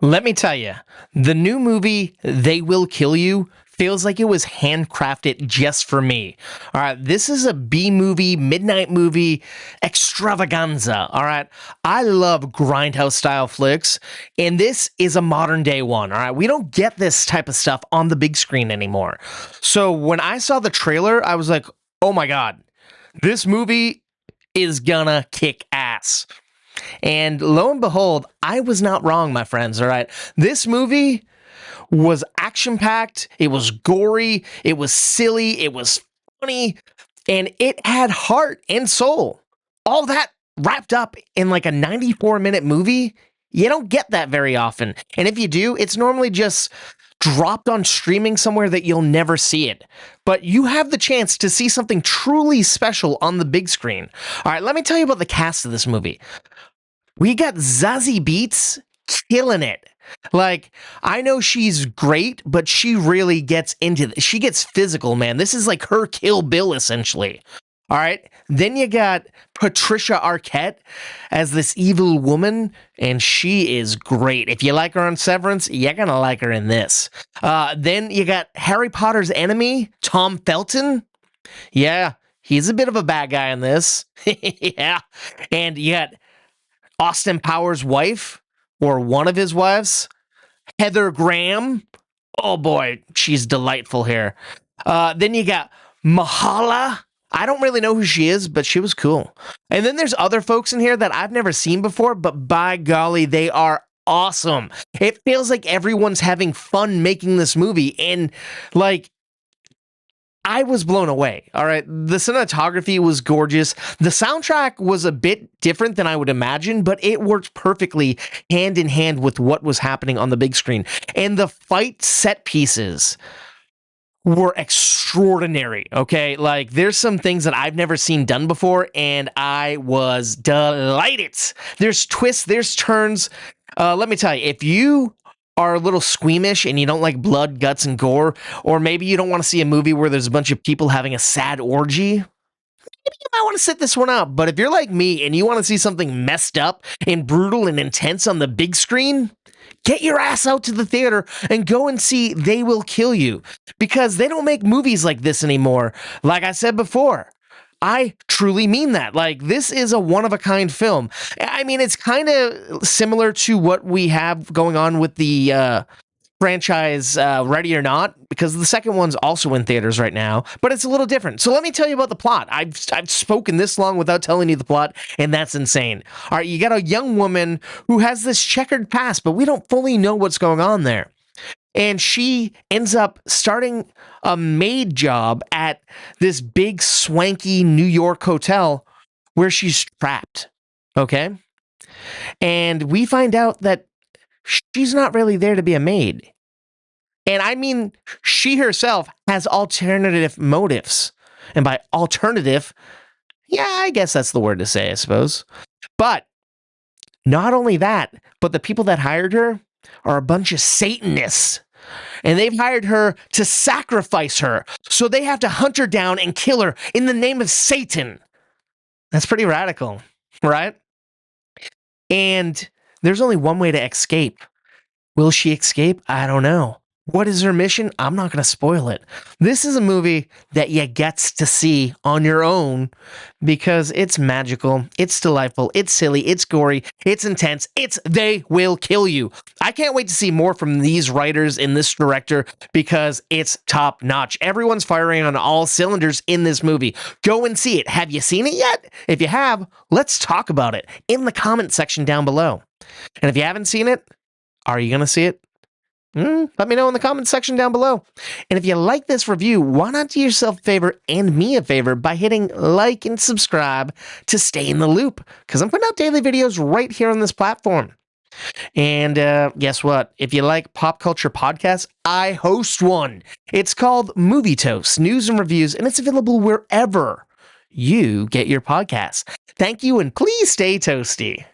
Let me tell you, the new movie, They Will Kill You, feels like it was handcrafted just for me. All right, this is a B movie, midnight movie extravaganza. All right, I love grindhouse style flicks, and this is a modern day one. All right, we don't get this type of stuff on the big screen anymore. So when I saw the trailer, I was like, oh my God, this movie is gonna kick ass. And lo and behold, I was not wrong, my friends. All right. This movie was action packed, it was gory, it was silly, it was funny, and it had heart and soul. All that wrapped up in like a 94-minute movie. You don't get that very often. And if you do, it's normally just dropped on streaming somewhere that you'll never see it. But you have the chance to see something truly special on the big screen. All right, let me tell you about the cast of this movie. We got Zazie Beetz killing it. Like, I know she's great, but she really gets into this. She gets physical, man. This is like her Kill Bill, essentially. All right. Then you got Patricia Arquette as this evil woman, and she is great. If you like her on Severance, you're going to like her in this. Then you got Harry Potter's enemy, Tom Felton. Yeah, he's a bit of a bad guy in this. Yeah. And you got Austin Powers' wife, or one of his wives, Heather Graham. Oh boy, she's delightful here. Then you got Mahala. I don't really know who she is, but she was cool. And then there's other folks in here that I've never seen before, but by golly, they are awesome. It feels like everyone's having fun making this movie, and like, I was blown away. All right. The cinematography was gorgeous. The soundtrack was a bit different than I would imagine, but it worked perfectly hand in hand with what was happening on the big screen. And the fight set pieces were extraordinary. Okay. Like, there's some things that I've never seen done before, and I was delighted. There's twists, there's turns. Let me tell you, if you are a little squeamish and you don't like blood, guts, and gore, or maybe you don't want to see a movie where there's a bunch of people having a sad orgy, maybe you might want to sit this one out. But if you're like me and you want to see something messed up and brutal and intense on the big screen, get your ass out to the theater and go and see They Will Kill You, because they don't make movies like this anymore. Like I said before, I truly mean that. Like, this is a one-of-a-kind film. I mean, it's kind of similar to what we have going on with the franchise Ready or Not, because the second one's also in theaters right now, but it's a little different. So let me tell you about the plot. I've spoken this long without telling you the plot, and that's insane. All right, you got a young woman who has this checkered past, but we don't fully know what's going on there. And she ends up starting a maid job at this big swanky New York hotel where she's trapped. Okay. And we find out that she's not really there to be a maid. And I mean, she herself has alternative motives. And by alternative, yeah, I guess that's the word to say, I suppose. But not only that, but the people that hired her are a bunch of Satanists. And they've hired her to sacrifice her. So they have to hunt her down and kill her in the name of Satan. That's pretty radical, right? And there's only one way to escape. Will she escape? I don't know. What is her mission? I'm not going to spoil it. This is a movie that you get to see on your own because it's magical, it's delightful, it's silly, it's gory, it's intense, it's They Will Kill You. I can't wait to see more from these writers and this director because it's top notch. Everyone's firing on all cylinders in this movie. Go and see it. Have you seen it yet? If you have, let's talk about it in the comment section down below. And if you haven't seen it, are you going to see it? Let me know in the comments section down below. And if you like this review, why not do yourself a favor and me a favor by hitting like and subscribe to stay in the loop, because I'm putting out daily videos right here on this platform. And guess what? If you like pop culture podcasts, I host one. It's called Movie Toast, News and Reviews, and it's available wherever you get your podcasts. Thank you, and please stay toasty.